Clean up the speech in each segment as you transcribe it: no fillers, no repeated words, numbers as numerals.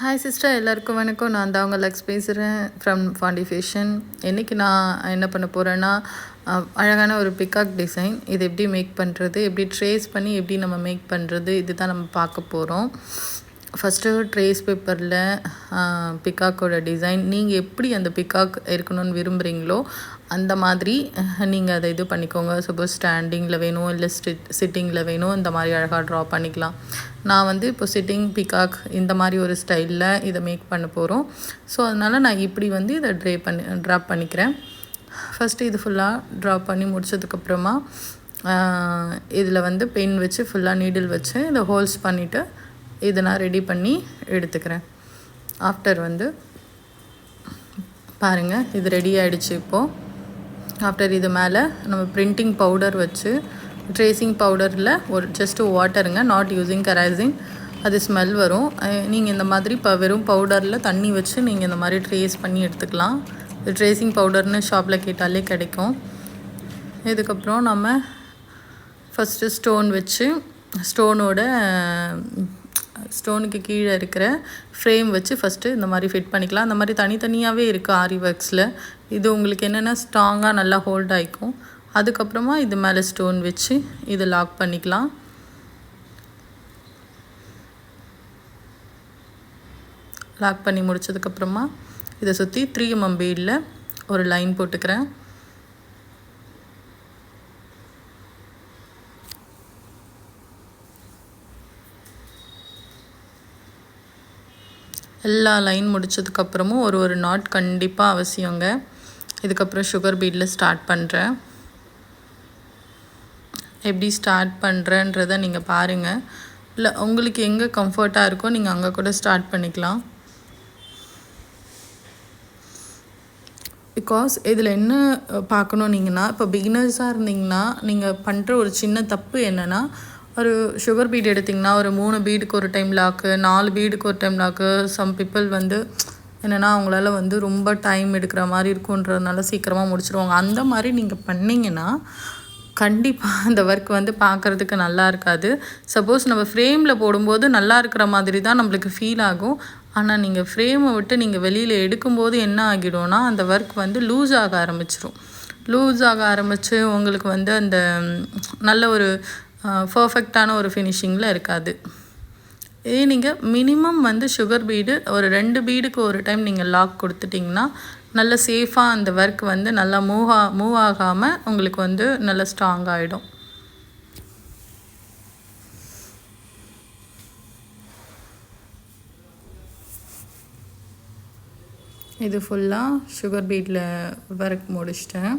Hi sister, எல்லாருக்கும் வணக்கம். நான் தான் உங்கள் லக்ஸ் பேசுகிறேன் ஃப்ரம் ஃபாண்டி ஃபேஷன். இன்றைக்கி நான் என்ன பண்ண போகிறேன்னா, அழகான ஒரு பிகாக் டிசைன். இது எப்படி மேக் பண்ணுறது, எப்படி ட்ரேஸ் பண்ணி எப்படி நம்ம மேக் பண்ணுறது, இது தான் நம்ம பார்க்க போகிறோம். ஃபஸ்ட்டு ட்ரேஸ் பேப்பரில் பிகாக்கோட டிசைன் நீங்கள் எப்படி அந்த பிகாக் இருக்கணும்னு விரும்புகிறீங்களோ அந்த மாதிரி நீங்கள் அதை இது பண்ணிக்கோங்க. சப்போஸ் ஸ்டாண்டிங்கில் வேணும், இல்லை சிட்டிங்கில் வேணும், இந்த மாதிரி அழகாக ட்ரா பண்ணிக்கலாம். நான் வந்து இப்போ சிட்டிங் பிகாக் இந்த மாதிரி ஒரு ஸ்டைலில் இதை மேக் பண்ண போகிறோம். ஸோ அதனால் நான் இப்படி வந்து இதை ட்ரா பண்ணிக்கிறேன். ஃபஸ்ட்டு இது ஃபுல்லாக ட்ரா பண்ணி முடிச்சதுக்கப்புறமா இதில் வந்து பென் வச்சு ஃபுல்லாக நீடில் வச்சு இதை ஹோல்ஸ் பண்ணிவிட்டு இதை நான் ரெடி பண்ணி எடுத்துக்கிறேன். ஆஃப்டர் வந்து பாருங்கள், இது ரெடி ஆகிடுச்சு. இப்போது ஆஃப்டர் இது மேலே நம்ம பிரிண்டிங் பவுடர் வச்சு ட்ரேசிங் பவுடரில் ஒரு ஜஸ்ட்டு வாட்டருங்க, நாட் யூஸிங் கரைசிங், அது ஸ்மெல் வரும். நீங்கள் இந்த மாதிரி வெறும் பவுடரில் தண்ணி வச்சு நீங்கள் இந்த மாதிரி ட்ரேஸ் பண்ணி எடுத்துக்கலாம். இது ட்ரேசிங் பவுடர்னு ஷாப்பில் கேட்டாலே கிடைக்கும். இதுக்கப்புறம் நம்ம ஃபஸ்ட்டு ஸ்டோன் வச்சு ஸ்டோனுக்கு கீழே இருக்கிற ஃப்ரேம் வச்சு ஃபஸ்ட்டு இந்த மாதிரி ஃபிட் பண்ணிக்கலாம். அந்த மாதிரி தனித்தனியாகவே இருக்குது ஆரி ஒர்க்ஸில். இது உங்களுக்கு என்னென்னா ஸ்ட்ராங்காக நல்லா ஹோல்ட் ஆகிக்கும். அதுக்கப்புறமா இது மேலே ஸ்டோன் வச்சு இதை லாக் பண்ணிக்கலாம். லாக் பண்ணி முடிச்சதுக்கப்புறமா இதை சுற்றி 3 mm பீடில் ஒரு லைன் போட்டுக்கிறேன். எல்லா லைன் முடித்ததுக்கப்புறமும் ஒரு நாட் கண்டிப்பாக அவசியங்க. இதுக்கப்புறம் சுகர் பீடில் ஸ்டார்ட் பண்ணுறேன். எப்படி ஸ்டார்ட் பண்ணுறேன்றதை நீங்கள் பாருங்கள். இல்லை உங்களுக்கு எங்கே கம்ஃபர்ட்டாக இருக்கோ நீங்கள் அங்கே கூட ஸ்டார்ட் பண்ணிக்கலாம். பிகாஸ் இதில் என்ன பார்க்கணும் நீங்கன்னா, இப்போ பிகினர்ஸாக இருந்தீங்கன்னா நீங்கள் பண்ணுற ஒரு சின்ன தப்பு என்னென்னா, ஒரு சுகர் பீட் எடுத்திங்கன்னா ஒரு 3 பீடுக்கு ஒரு டைம் லாக்கு, 4 பீடுக்கு ஒரு டைம் லாக்கு. சம் பீப்புள் வந்து என்னென்னா அவங்களால வந்து ரொம்ப டைம் எடுக்கிற மாதிரி இருக்குன்றதுனால சீக்கிரமாக முடிச்சிடுவாங்க. அந்த மாதிரி நீங்கள் பண்ணிங்கன்னா கண்டிப்பாக அந்த ஒர்க் வந்து பார்க்குறதுக்கு நல்லா இருக்காது. சப்போஸ் நம்ம ஃப்ரேமில் போடும்போது நல்லா இருக்கிற மாதிரி தான் நம்மளுக்கு ஃபீல் ஆகும். ஆனால் நீங்கள் ஃப்ரேமை விட்டு நீங்கள் வெளியில் எடுக்கும்போது என்ன ஆகிடும்னா அந்த ஒர்க் வந்து லூஸ் ஆக ஆரம்பித்து உங்களுக்கு வந்து அந்த நல்ல ஒரு பர்ஃபெக்டான ஒரு ஃபினிஷிங்கில் இருக்காது. இதே நீங்கள் மினிமம் வந்து சுகர் பீடு ஒரு 2 பீடுக்கு ஒரு டைம் நீங்கள் லாக் கொடுத்துட்டிங்கன்னா நல்ல சேஃபாக அந்த ஒர்க் வந்து நல்லா மூவ் ஆகாமல் உங்களுக்கு வந்து நல்லா ஸ்ட்ராங் ஆகிடும். இது ஃபுல்லாக சுகர் பீடில் ஒர்க் முடிச்சிட்டேன்.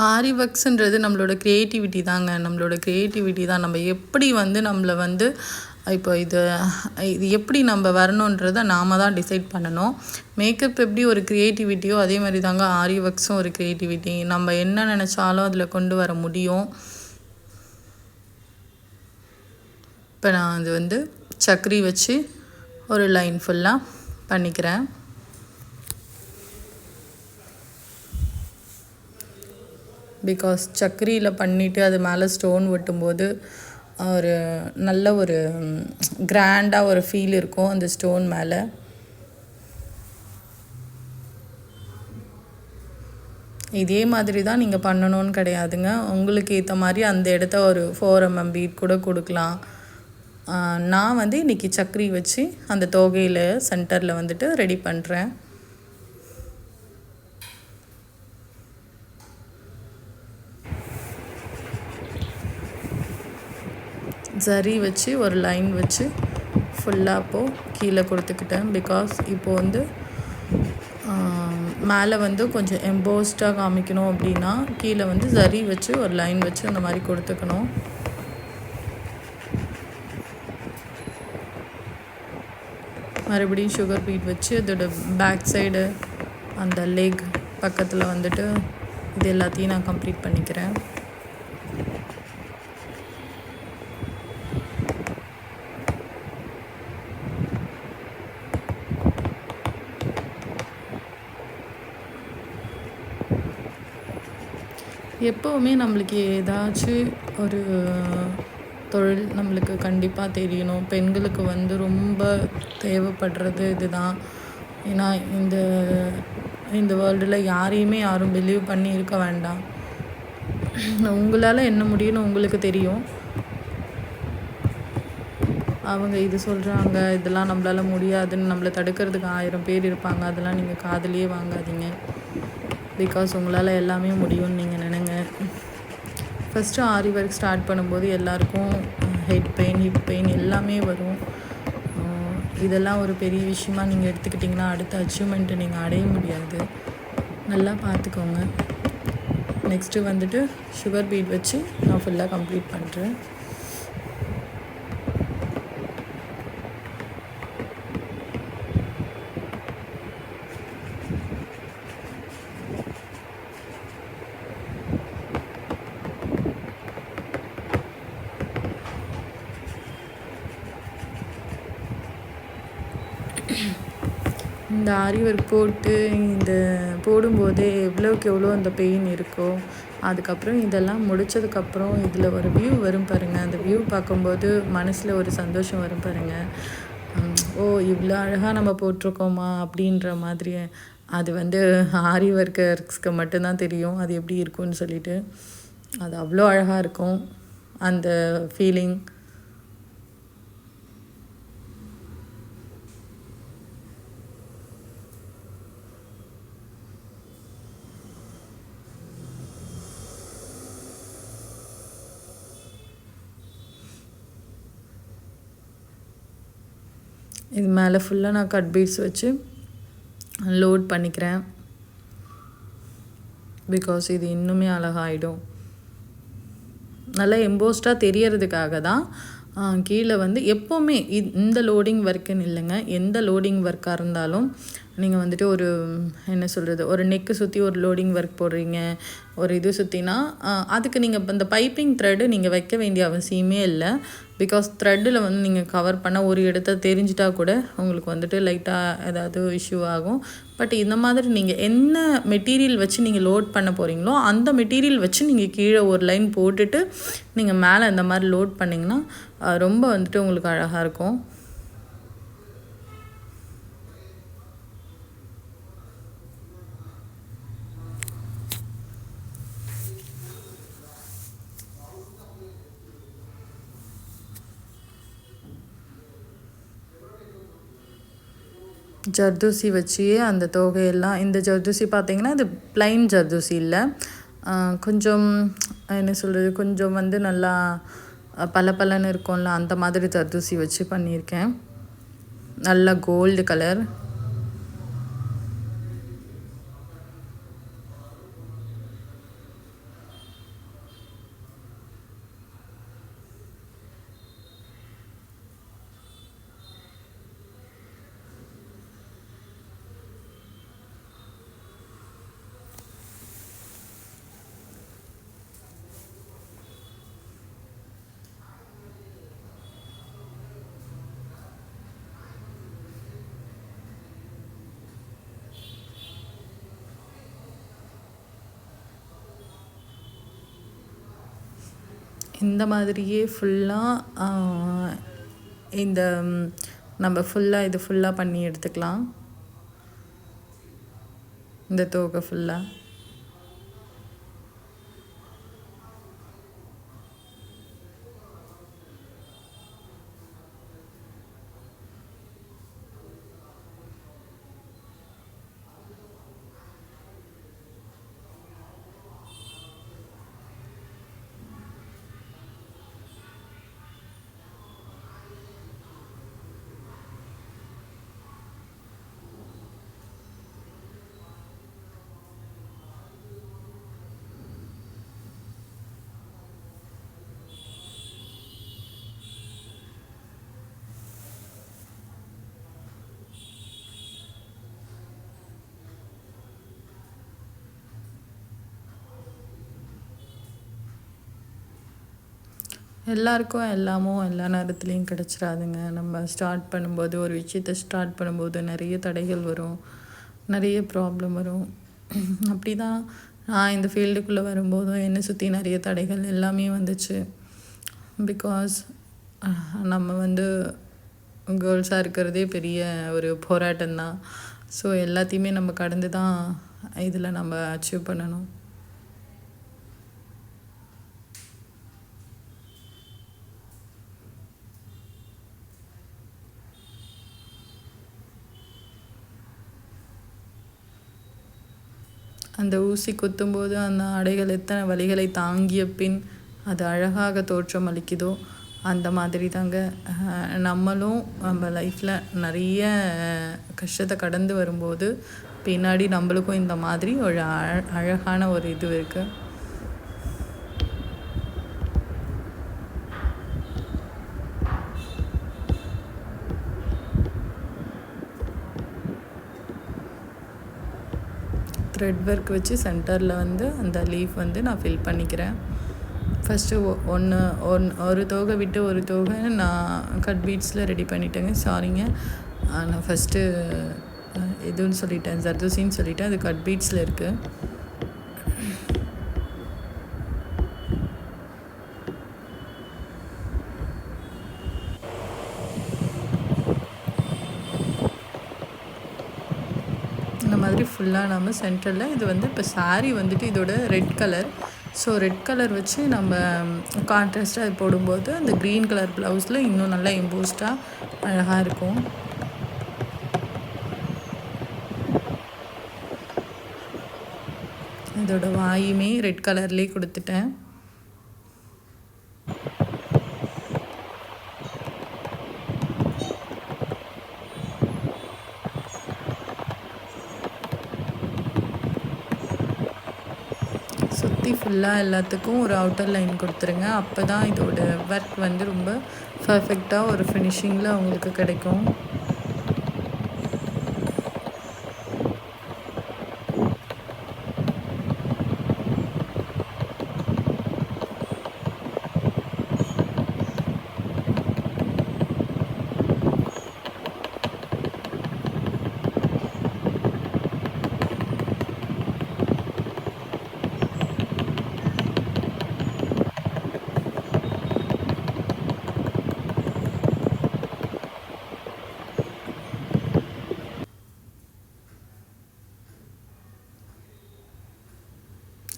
ஆரி ஒர்க்ஸுன்றது நம்மளோட க்ரியேட்டிவிட்டி தாங்க. நம்ம எப்படி வந்து நம்மளை வந்து இப்போ இது எப்படி நம்ம வரணுன்றதை நாம் தான் டிசைட் பண்ணணும். மேக்கப் எப்படி ஒரு க்ரியேட்டிவிட்டியோ அதே மாதிரி தாங்க ஆரி ஒர்க்ஸும் ஒரு க்ரியேட்டிவிட்டி. நம்ம என்ன நினச்சாலும் அதில் கொண்டு வர முடியும். இப்போ நான் அது வந்து சக்கரி வச்சு ஒரு லைன் ஃபுல்லாக பண்ணிக்கிறேன். பிகாஸ் சக்கரியில் பண்ணிவிட்டு அது மேலே ஸ்டோன் ஒட்டும்போது ஒரு நல்ல ஒரு கிராண்டாக ஒரு ஃபீல் இருக்கும் அந்த ஸ்டோன் மேலே. இதே மாதிரி தான் நீங்கள் பண்ணணும்னு கிடையாதுங்க. உங்களுக்கு ஏற்ற மாதிரி அந்த இடத்த ஒரு 4 mm பீட் கூட கொடுக்கலாம். நான் வந்து இன்றைக்கி சக்கரி வச்சு அந்த தொகையில் சென்டரில் வந்துட்டு ரெடி பண்ணுறேன். ஜரி வச்சு ஒரு லைன் வச்சு ஃபுல்லாக அப்போது கீழே கொடுத்துக்கிட்டேன். பிகாஸ் இப்போது வந்து மேலே வந்து கொஞ்சம் எம்போஸ்டாக காமிக்கணும் அப்படின்னா கீழே வந்து ஜரி வச்சு ஒரு லைன் வச்சு அந்த மாதிரி கொடுத்துக்கணும். மறுபடியும் சுகர் பீட் வச்சு அதோட பேக் சைடு அந்த லெக் பக்கத்தில் வந்துட்டு இது எல்லாத்தையும் நான் கம்ப்ளீட் பண்ணிக்கிறேன். எப்போவுமே நம்மளுக்கு ஏதாச்சும் ஒரு தொழில் நம்மளுக்கு கண்டிப்பாக தெரியணும். பெண்களுக்கு வந்து ரொம்ப தேவைப்படுறது இதுதான். ஏன்னா இந்த இந்த வேர்ல்டில் யாரும் பிலீவ் பண்ணி இருக்க வேண்டாம். உங்களால் என்ன முடியும்னு உங்களுக்கு தெரியும். அவங்க இது சொல்கிறாங்க, இதெல்லாம் நம்மளால் முடியாதுன்னு நம்மளை தடுக்கிறதுக்கு 1000 பேர் இருப்பாங்க. அதெல்லாம் நீங்கள் காதுலேயே வாங்காதீங்க. பிகாஸ் உங்களால் எல்லாமே முடியும்னு நீங்கள் நினைங்க. ஃபஸ்ட்டு ஆரி ஒர்க் ஸ்டார்ட் பண்ணும்போது எல்லாருக்கும் ஹெட் பெயின், ஹிப் பெயின் எல்லாமே வரும். இதெல்லாம் ஒரு பெரிய விஷயமா நீங்கள் எடுத்துக்கிட்டிங்கன்னா அடுத்த அச்சீவ்மெண்ட்டை நீங்கள் அடைய முடியாது. நல்லா பார்த்துக்கோங்க. நெக்ஸ்ட்டு வந்துட்டு சுகர் பீட் வச்சு நான் ஃபுல்லாக கம்ப்ளீட் பண்ணுறேன். இந்த ஆரி ஒர்க் போட்டு இந்த போடும்போதே எவ்வளோக்கு எவ்வளோ அந்த பெயின் இருக்கோ, அதுக்கப்புறம் இதெல்லாம் முடித்ததுக்கப்புறம் இதில் ஒரு வியூ வரும் பாருங்கள். அந்த வியூ பார்க்கும்போது மனசில் ஒரு சந்தோஷம் வரும் பாருங்கள். ஓ இவ்வளோ அழகாக நம்ம போட்டிருக்கோமா அப்படின்ற மாதிரி. அது வந்து ஆரி ஒர்க்கர்ஸ்க்கு மட்டும்தான் தெரியும் அது எப்படி இருக்கும்னு சொல்லிட்டு. அது அவ்வளோ அழகாக இருக்கும் அந்த ஃபீலிங். இது மேலே ஃபுல்லாக நான் கட் பீட்ஸ் வச்சு லோட் பண்ணிக்கிறேன். பிகாஸ் இது இன்னுமே அழகாயிடும். நல்லா எம்போஸ்டாக தெரியறதுக்காக தான் கீழே வந்து எப்போவுமே இந்த லோடிங் ஒர்க்குன்னு இல்லைங்க. எந்த லோடிங் ஒர்க்காக இருந்தாலும் நீங்கள் வந்துட்டு ஒரு என்ன சொல்கிறது, ஒரு நெக்கு சுற்றி ஒரு லோடிங் ஒர்க் போடுறீங்க, ஒரு இது சுற்றினா அதுக்கு நீங்கள் இப்போ இந்த பைப்பிங் த்ரெட்டு நீங்கள் வைக்க வேண்டிய அவசியமே இல்லை. பிகாஸ் த்ரெட்டில் வந்து நீங்கள் கவர் பண்ண ஒரு இடத்த தெரிஞ்சிட்டா கூட உங்களுக்கு வந்துட்டு லைட்டாக ஏதாவது இஷ்யூ ஆகும். பட் இந்த மாதிரி நீங்கள் என்ன மெட்டீரியல் வச்சு நீங்கள் லோட் பண்ண போகிறீங்களோ அந்த மெட்டீரியல் வச்சு நீங்கள் கீழே ஒரு லைன் போட்டுட்டு நீங்கள் மேலே இந்த மாதிரி லோட் பண்ணிங்கன்னா ரொம்ப வந்துட்டு உங்களுக்கு அழகாக இருக்கும். ஜர்தோசி வச்சு அந்த தொகையெல்லாம், இந்த ஜர்தோசி பார்த்திங்கன்னா இது ப்ளைன் ஜர்தோசி இல்லை, கொஞ்சம் என்ன சொல்கிறது, கொஞ்சம் வந்து நல்லா பளபளன்னு இருக்கும்ல அந்த மாதிரி ஜர்தோசி வச்சு பண்ணியிருக்கேன். நல்ல கோல்டு கலர். இந்த மாதிரியே ஃபுல்லாக இந்த நம்ம ஃபுல்லாக இது ஃபுல்லாக பண்ணி எடுத்துக்கலாம். இந்த தோகை ஃபுல்லாக எல்லாருக்கும் எல்லாமும் எல்லா நேரத்துலேயும் கிடச்சிடாதுங்க. நம்ம ஸ்டார்ட் பண்ணும்போது ஒரு விஷயத்தை ஸ்டார்ட் பண்ணும்போது நிறைய தடைகள் வரும், நிறைய ப்ராப்ளம் வரும். அப்படி தான் நான் இந்த ஃபீல்டுக்குள்ளே வரும்போதும் என்னை சுற்றி நிறைய தடைகள் எல்லாமே வந்துச்சு. பிகாஸ் நம்ம வந்து கேர்ள்ஸாக இருக்கிறதே பெரிய ஒரு போராட்டம்தான். ஸோ எல்லாத்தையுமே நம்ம கடந்து தான் இதில் நம்ம அச்சீவ் பண்ணணும். அந்த ஊசி குத்தும்போது அந்த ஆடைகள் எத்தனை வலிகளை தாங்கிய பின் அது அழகாக தோற்றம் அளிக்குதோ அந்த மாதிரி தாங்க நம்மளும் நம்ம லைஃப்பில் நிறைய கஷ்டத்தை கடந்து வரும்போது பின்னாடி நம்மளுக்கும் இந்த மாதிரி ஒரு அழகான ஒரு இது இருக்குது. த்ரெட் ஒர்க் வச்சு சென்டரில் வந்து அந்த லீஃப் வந்து நான் ஃபில் பண்ணிக்கிறேன். ஃபஸ்ட்டு ஒரு தோகை விட்டு ஒரு தோகை நான் கட் பீட்ஸில் ரெடி பண்ணிட்டேங்க. சாரிங்க, நான் ஃபஸ்ட்டு எதுன்னு சொல்லிட்டேன், ஜர்தோசின்னு சொல்லிட்டேன். அது கட் பீட்ஸில் இருக்குது. இந்த மாதிரி ஃபுல்லாக நம்ம சென்டரில் இது வந்து இப்போ சாரீ வந்துட்டு இதோட red colour. So red colour வச்சு நம்ம கான்ட்ராஸ்ட்டாக அது போடும்போது அந்த க்ரீன் கலர் ப்ளவுஸில் இன்னும் நல்லா எம்போஸ்டாக அழகாக இருக்கும். இதோட வாயுமே ரெட் கலர்லேயே கொடுத்துட்டேன். சுற்றி ஃபுல்லாக எல்லாத்துக்கும் ஒரு அவுட்டர் லைன் கொடுத்துருங்க. அப்போ தான் இதோட ஒர்க் வந்து ரொம்ப பர்ஃபெக்டாக ஒரு ஃபினிஷிங்கில் அவங்களுக்கு கிடைக்கும்.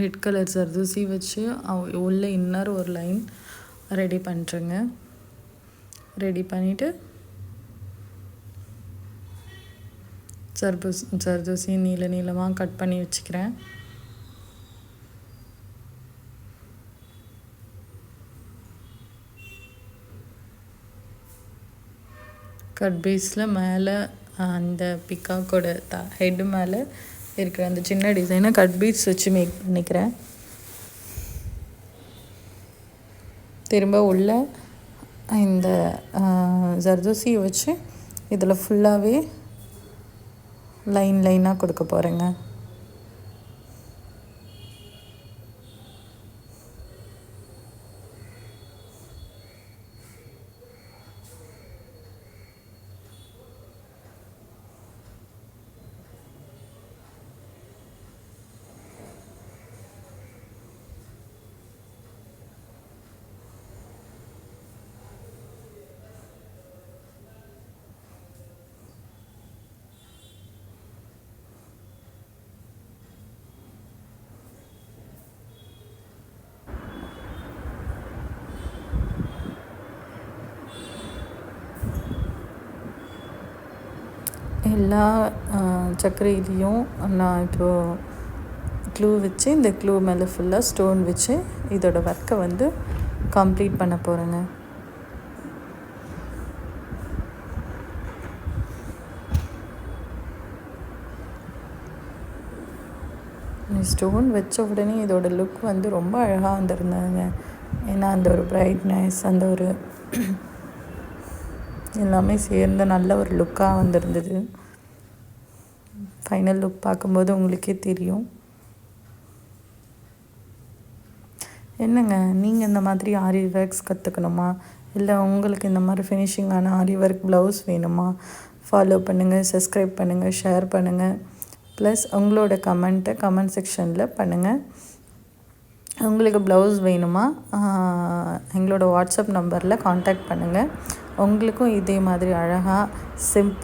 ரெட் கலர் ஜர்தோசி வச்சு உள்ள இன்னர் ஒரு லைன் ரெடி பண்ணுறேங்க. ரெடி பண்ணிவிட்டு ஜர்தோசி நீளமாக கட் பண்ணி வச்சுக்கிறேன். கட் பீஸில் மேலே அந்த பிக்காக்கோட ஹெட்டு மேலே இருக்கிற அந்த சின்ன டிசைனை கட் பீட்ஸ் வச்சு மேக் பண்ணிக்கிறேன். திரும்ப உள்ள இந்த ஜர்தோசியை வச்சு இதில் ஃபுல்லாகவே லைனாக கொடுக்க போகிறேங்க. எல்லா சக்கரையிலையும் நான் இப்போது க்ளூ வச்சு இந்த க்ளூ மேலே ஃபுல்லாக ஸ்டோன் வச்சு இதோட ஒர்க்கை வந்து கம்ப்ளீட் பண்ண போகிறேங்க. ஸ்டோன் வச்ச உடனே இதோட லுக் வந்து ரொம்ப அழகாக வந்துருந்தாங்க. ஏன்னா அந்த ஒரு பிரைட்னஸ், அந்த ஒரு எல்லாமே சேர்ந்து நல்ல ஒரு லுக்காக வந்திருந்தது. ஃபைனல் லுக் பார்க்கும்போது உங்களுக்கே தெரியும். என்னங்க, நீங்கள் இந்த மாதிரி ஆரி ஒர்க்ஸ் கற்றுக்கணுமா, இல்லை உங்களுக்கு இந்த மாதிரி ஃபினிஷிங்கான ஆரி ஒர்க் ப்ளவுஸ் வேணுமா? ஃபாலோ பண்ணுங்கள், சப்ஸ்கிரைப் பண்ணுங்கள், ஷேர் பண்ணுங்கள். ப்ளஸ் உங்களோட கமெண்ட் செக்ஷனில் பண்ணுங்கள். உங்களுக்கு ப்ளவுஸ் வேணுமா எங்களோட வாட்ஸ்அப் நம்பரில் காண்டாக்ட் பண்ணுங்கள். உங்களுக்கும் இதே மாதிரி அழகாக சிம்பிள்